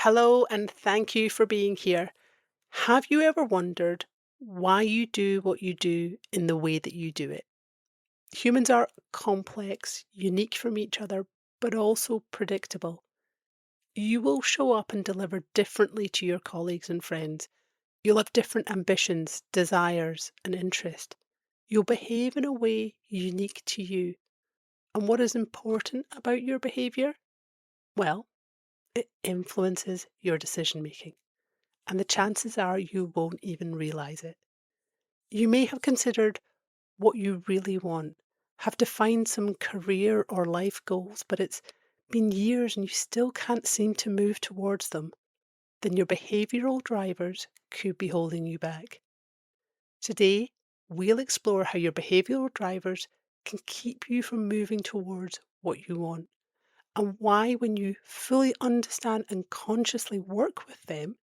Hello, and thank you for being here. Have you ever wondered why you do what you do in the way that you do it? Humans are complex, unique from each other, but also predictable. You will show up and deliver differently to your colleagues and friends. You'll have different ambitions, desires, and interests. You'll behave in a way unique to you. And what is important about your behaviour? Well, it influences your decision making. And the chances are you won't even realize it. You may have considered what you really want, have defined some career or life goals, but it's been years and you still can't seem to move towards them. Then your behavioural drivers could be holding you back. Today, we'll explore how your behavioural drivers can keep you from moving towards what you want, and why, when you fully understand and consciously work with them,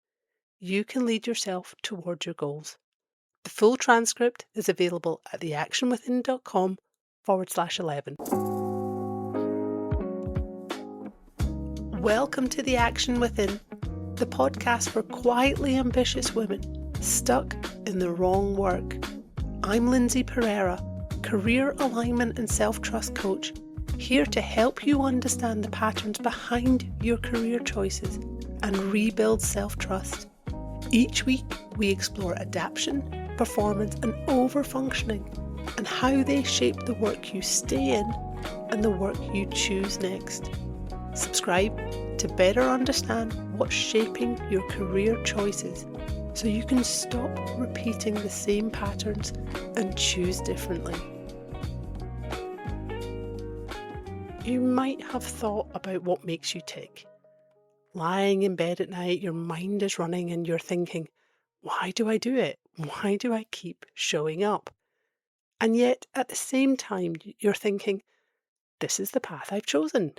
you can lead yourself towards your goals. The full transcript is available at theactionwithin.com/11. Welcome to The Action Within, the podcast for quietly ambitious women stuck in the wrong work. I'm Lindsay Pereira, career alignment and self-trust coach, here to help you understand the patterns behind your career choices and rebuild self-trust. Each week, we explore adaptation, performance, and overfunctioning, and how they shape the work you stay in and the work you choose next. Subscribe to better understand what's shaping your career choices so you can stop repeating the same patterns and choose differently. You might have thought about what makes you tick. Lying in bed at night, your mind is running and you're thinking, why do I do it? Why do I keep showing up? And yet, at the same time, you're thinking, this is the path I've chosen.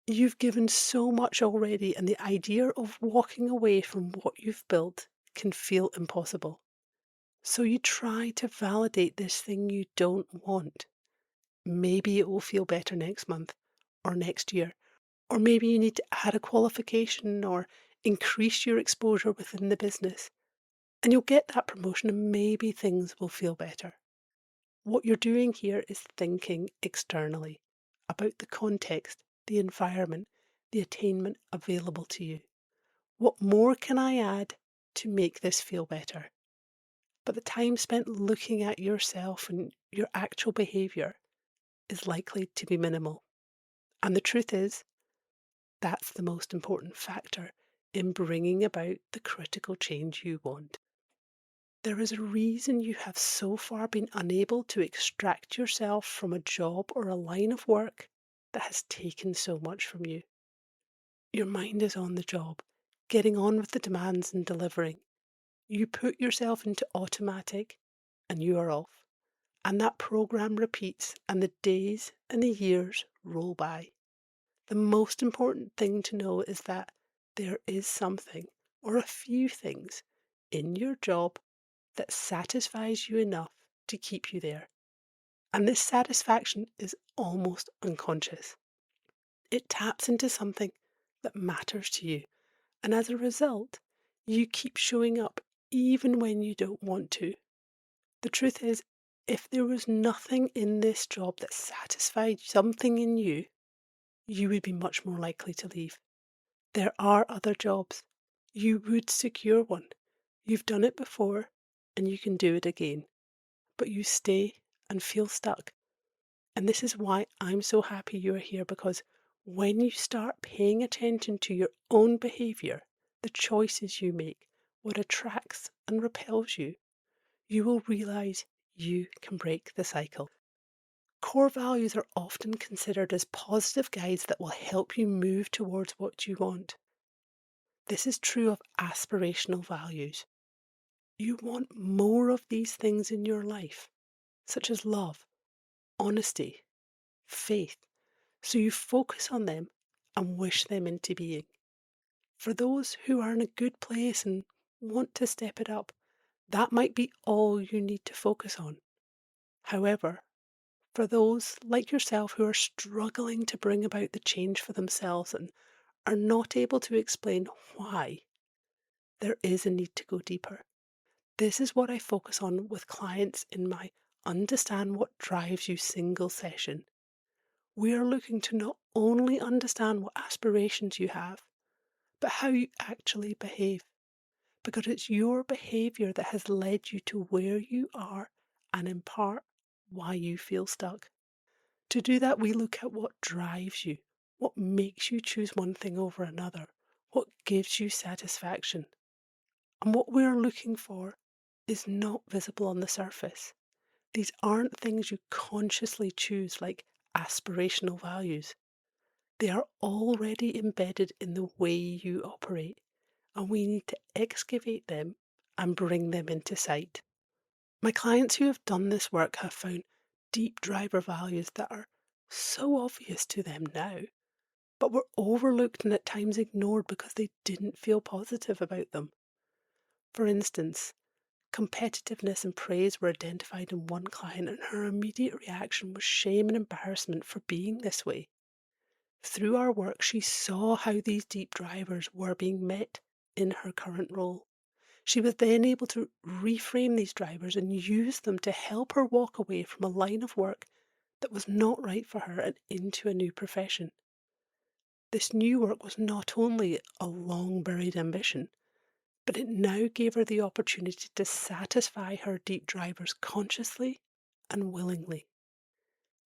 You've given so much already, and the idea of walking away from what you've built can feel impossible. So you try to validate this thing you don't want. Maybe it will feel better next month or next year. Or maybe you need to add a qualification or increase your exposure within the business. And you'll get that promotion and maybe things will feel better. What you're doing here is thinking externally about the context, the environment, the attainment available to you. What more can I add to make this feel better? But the time spent looking at yourself and your actual behaviour is likely to be minimal. And the truth is, that's the most important factor in bringing about the critical change you want. There is a reason you have so far been unable to extract yourself from a job or a line of work that has taken so much from you. Your mind is on the job, getting on with the demands and delivering. You put yourself into automatic and you are off. And that program repeats and the days and the years roll by. The most important thing to know is that there is something or a few things in your job that satisfies you enough to keep you there. And this satisfaction is almost unconscious. It taps into something that matters to you. And as a result, you keep showing up even when you don't want to. The truth is, if there was nothing in this job that satisfied something in you, you would be much more likely to leave. There are other jobs. You would secure one. You've done it before and you can do it again. But you stay and feel stuck. And this is why I'm so happy you're here, because when you start paying attention to your own behaviour, the choices you make, what attracts and repels you, you will realise you can break the cycle. Core values are often considered as positive guides that will help you move towards what you want. This is true of aspirational values. You want more of these things in your life, such as love, honesty, faith, so you focus on them and wish them into being. For those who are in a good place and want to step it up, that might be all you need to focus on. However, for those like yourself who are struggling to bring about the change for themselves and are not able to explain why, there is a need to go deeper. This is what I focus on with clients in my Understand What Drives You single session. We are looking to not only understand what aspirations you have, but how you actually behave. Because it's your behaviour that has led you to where you are and in part why you feel stuck. To do that, we look at what drives you, what makes you choose one thing over another, what gives you satisfaction. And what we're looking for is not visible on the surface. These aren't things you consciously choose like aspirational values. They are already embedded in the way you operate, and we need to excavate them and bring them into sight. My clients who have done this work have found deep driver values that are so obvious to them now, but were overlooked and at times ignored because they didn't feel positive about them. For instance, competitiveness and praise were identified in one client, and her immediate reaction was shame and embarrassment for being this way. Through our work, she saw how these deep drivers were being met in her current role. She was then able to reframe these drivers and use them to help her walk away from a line of work that was not right for her and into a new profession. This new work was not only a long buried ambition, but it now gave her the opportunity to satisfy her deep drivers consciously and willingly.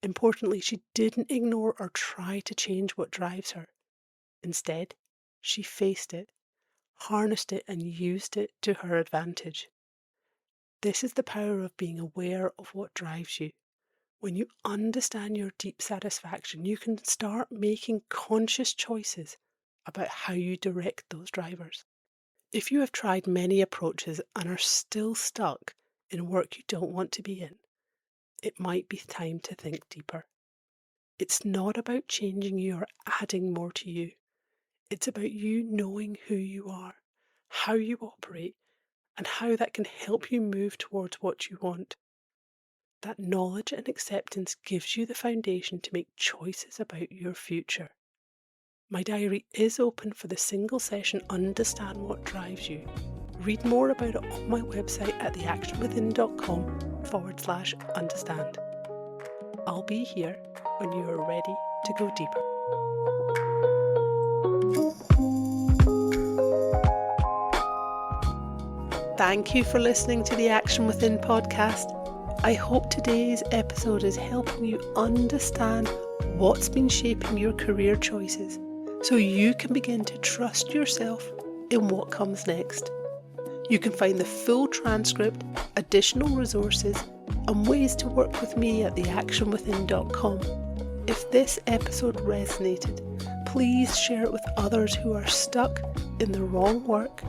Importantly, she didn't ignore or try to change what drives her. Instead, she faced it, harnessed it, and used it to her advantage. This is the power of being aware of what drives you. When you understand your deep satisfaction, you can start making conscious choices about how you direct those drivers. If you have tried many approaches and are still stuck in work you don't want to be in, it might be time to think deeper. It's not about changing you or adding more to you. It's about you knowing who you are, how you operate, and how that can help you move towards what you want. That knowledge and acceptance gives you the foundation to make choices about your future. My diary is open for the single session Understand What Drives You. Read more about it on my website at theactionwithin.com/understand. I'll be here when you are ready to go deeper. Thank you for listening to the Action Within podcast. I hope today's episode is helping you understand what's been shaping your career choices so you can begin to trust yourself in what comes next. You can find the full transcript, additional resources, and ways to work with me at theactionwithin.com. If this episode resonated, please share it with others who are stuck in the wrong work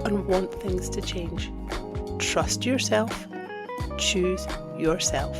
and want things to change. Trust yourself. Choose yourself.